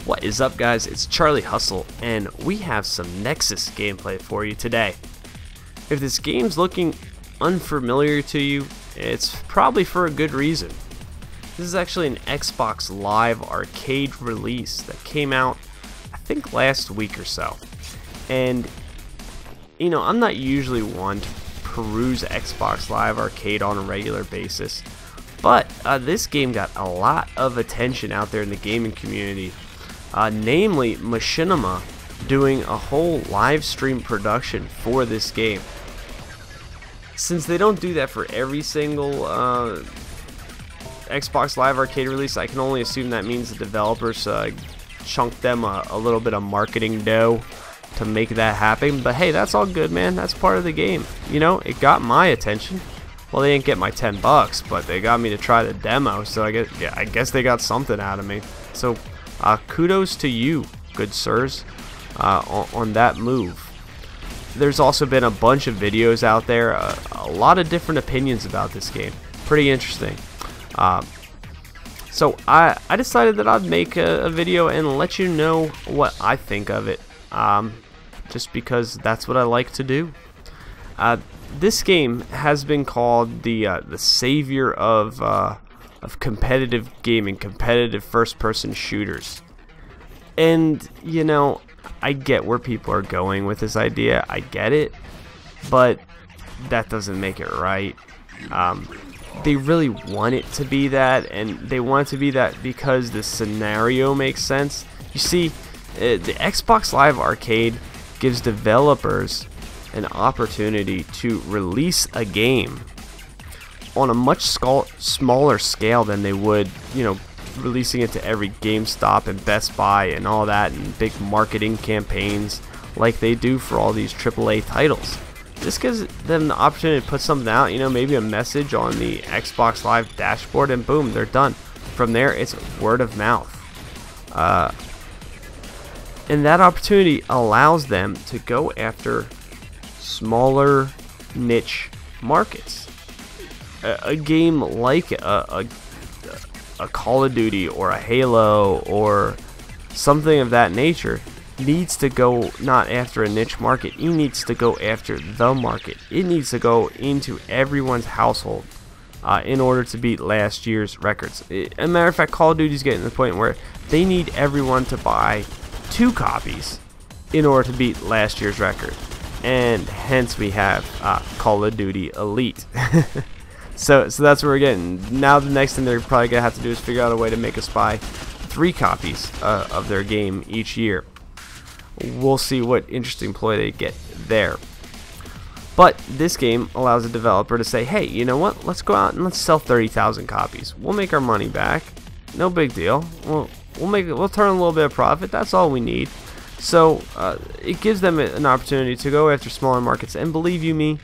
What is up, guys? It's Charlie Hustle, and we have some Nexuis gameplay for you today. If this game's looking unfamiliar to you, it's probably for a good reason. This is actually an Xbox Live Arcade release that came out, I think, last week or so. And, you know, I'm not usually one to peruse Xbox Live Arcade on a regular basis, but this game got a lot of attention out there in the gaming community. Namely Machinima doing a whole live stream production for this game. Since they don't do that for every single Xbox Live Arcade release, I can only assume that means the developers chunked them a little bit of marketing dough to make that happen. But hey, that's all good, man. That's part of the game. You know, it got my attention. Well, they didn't get my $10, but they got me to try the demo, so I guess they got something out of me. So kudos to you, good sirs, on that move. There's also been a bunch of videos out there, a lot of different opinions about this game. Pretty interesting. So I decided that I'd make a video and let you know what I think of it, just because that's what I like to do. This game has been called the savior of competitive gaming, competitive first-person shooters. And, you know, I get where people are going with this idea. I get it, but that doesn't make it right. They really want it to be that, and they want it to be that because the scenario makes sense. You see, the Xbox Live Arcade gives developers an opportunity to release a game on a much smaller scale than they would, you know, releasing it to every GameStop and Best Buy and all that, and big marketing campaigns like they do for all these AAA titles. This gives them the opportunity to put something out, you know, maybe a message on the Xbox Live dashboard, and boom, they're done. From there, it's word of mouth. And that opportunity allows them to go after smaller niche markets. A game like a Call of Duty or a Halo or something of that nature needs to go not after a niche market. It needs to go after the market. It needs to go into everyone's household in order to beat last year's records. As a matter of fact, Call of Duty is getting to the point where they need everyone to buy 2 copies in order to beat last year's record. And hence we have Call of Duty Elite. So that's where we're getting. Now the next thing they're probably going to have to do is figure out a way to make us buy 3 copies of their game each year. We'll see what interesting ploy they get there. But this game allows a developer to say, hey, you know what? Let's go out and let's sell 30,000 copies. We'll make our money back. No big deal. We'll turn a little bit of profit. That's all we need. So it gives them an opportunity to go after smaller markets. And believe you me,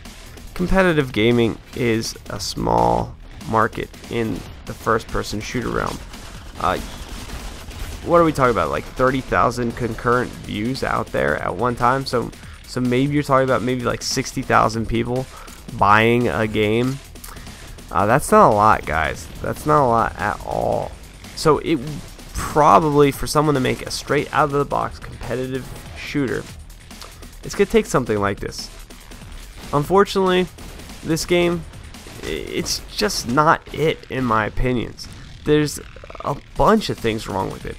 competitive gaming is a small market in the first-person shooter realm. What are we talking about? Like 30,000 concurrent views out there at one time. So maybe you're talking about maybe like 60,000 people buying a game. That's not a lot, guys. That's not a lot at all. So it probably, for someone to make a straight out of the box competitive shooter, it's gonna take something like this. Unfortunately, this game, it's just not it, in my opinions. There's a bunch of things wrong with it.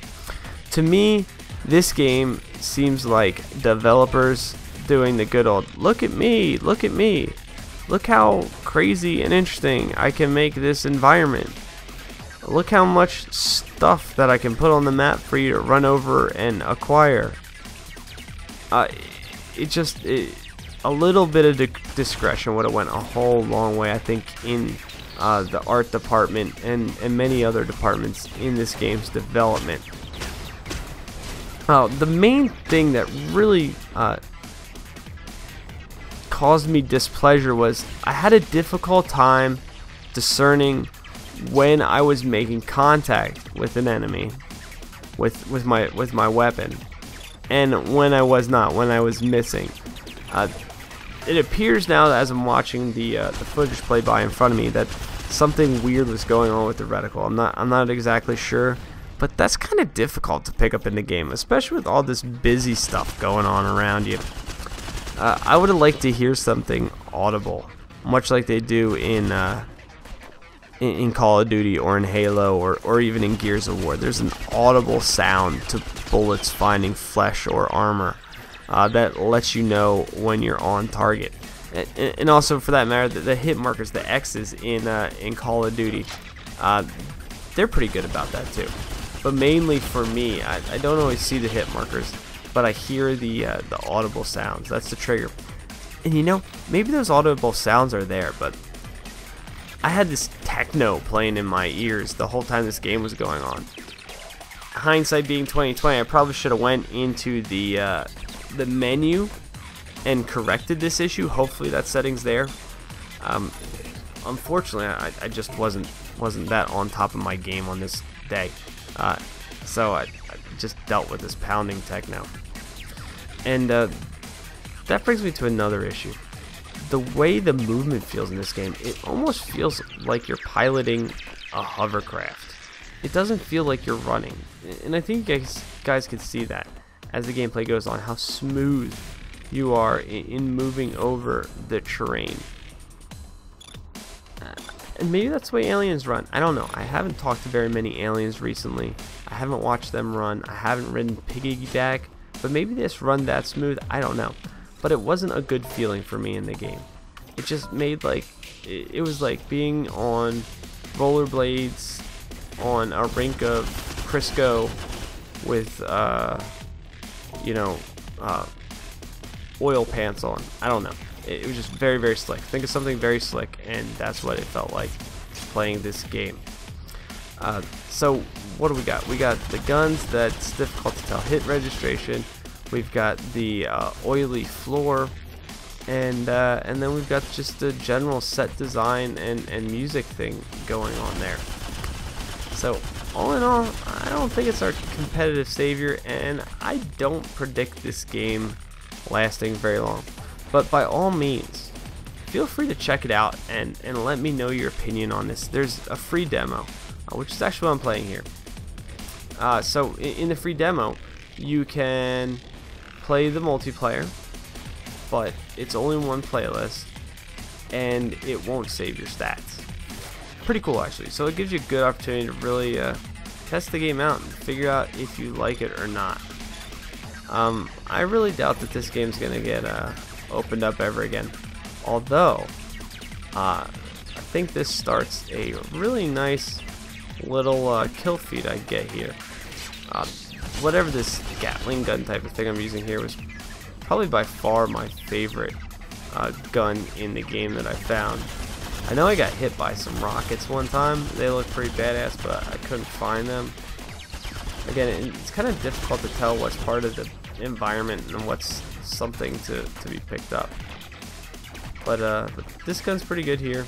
To me, this game seems like developers doing the good old, look at me, look at me, look how crazy and interesting I can make this environment. Look how much stuff that I can put on the map for you to run over and acquire. A little bit of discretion would have went a whole long way, I think, in the art department and many other departments in this game's development. The main thing that really caused me displeasure was I had a difficult time discerning when I was making contact with an enemy with my weapon, and when I was not, when I was missing. It appears now that as I'm watching the footage play by in front of me that something weird was going on with the reticle. I'm not exactly sure but that's kind of difficult to pick up in the game, especially with all this busy stuff going on around you. I would have liked to hear something audible, much like they do in Call of Duty or in Halo or even in Gears of War. There's an audible sound to bullets finding flesh or armor that lets you know when you're on target. And also, for that matter, the hit markers, the X's in Call of Duty, they're pretty good about that too. But mainly for me, I don't always see the hit markers, but I hear the audible sounds. That's the trigger. And you know, maybe those audible sounds are there, but I had this techno playing in my ears the whole time this game was going on. Hindsight being 2020, I probably should have went into the menu and corrected this issue. Hopefully that setting's there. Unfortunately, I just wasn't that on top of my game on this day, so I just dealt with this pounding techno. And that brings me to another issue. The way the movement feels in this game, it almost feels like you're piloting a hovercraft. It doesn't feel like you're running, and I think you guys can see that as the gameplay goes on, how smooth you are in moving over the terrain. And maybe that's the way aliens run. I don't know. I haven't talked to very many aliens recently. I haven't watched them run. I haven't ridden piggyback, but maybe they just run that smooth. I don't know. But it wasn't a good feeling for me in the game. It just made it was like being on rollerblades on a rink of Crisco with oil pants on. I don't know. It was just very, very slick. Think of something very slick, and that's what it felt like playing this game. So what do we got? We got the guns that's difficult to tell hit registration. We've got the oily floor, and then we've got just the general set design and music thing going on there. So all in all, I don't think it's our competitive savior, and I don't predict this game lasting very long. But by all means, feel free to check it out and let me know your opinion on this. There's a free demo, which is actually what I'm playing here. So in the free demo, you can play the multiplayer, but it's only one playlist, and it won't save your stats. Pretty cool, actually. So it gives you a good opportunity to really test the game out and figure out if you like it or not. I really doubt that this game's gonna get opened up ever again, although I think this starts a really nice little kill feed I get here. Whatever this Gatling gun type of thing I'm using here was probably by far my favorite gun in the game that I found. I know I got hit by some rockets one time. They look pretty badass, but I couldn't find them. Again, it's kind of difficult to tell what's part of the environment and what's something to be picked up. But this gun's pretty good here.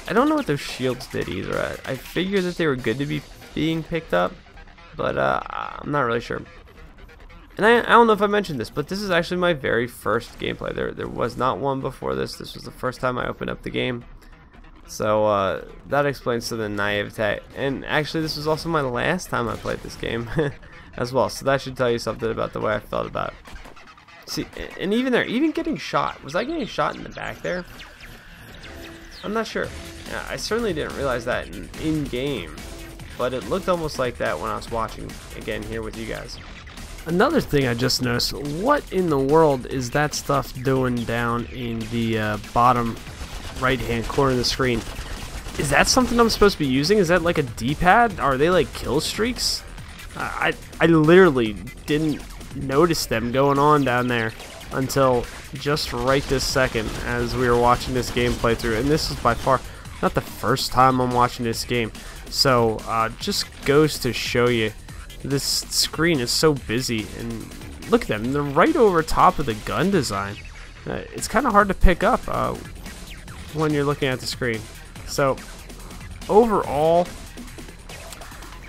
I don't know what those shields did either. I figured that they were good to be being picked up, but I'm not really sure. And I don't know if I mentioned this, but this is actually my very first gameplay. There was not one before this. This was the first time I opened up the game. So that explains to the naivete. And actually, this was also my last time I played this game as well. So that should tell you something about the way I felt about it. See, and even there, even getting shot. Was I getting shot in the back there? I'm not sure. I certainly didn't realize that in game, but it looked almost like that when I was watching again here with you guys. Another thing I just noticed, what in the world is that stuff doing down in the bottom right hand corner of the screen? Is that something I'm supposed to be using? Is that like a D-pad? Are they like kill streaks? I literally didn't notice them going on down there until just right this second as we were watching this game play through. And this is by far not the first time I'm watching this game, so just goes to show you this screen is so busy. And look at them, they're right over top of the gun design. It's kind of hard to pick up when you're looking at the screen. So overall,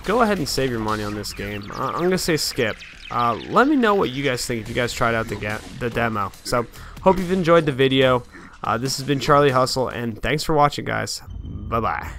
go ahead and save your money on this game. I'm gonna say skip. Let me know what you guys think if you guys tried out the demo. So hope you've enjoyed the video. This has been Charlie Hustle, and thanks for watching, guys. Bye bye.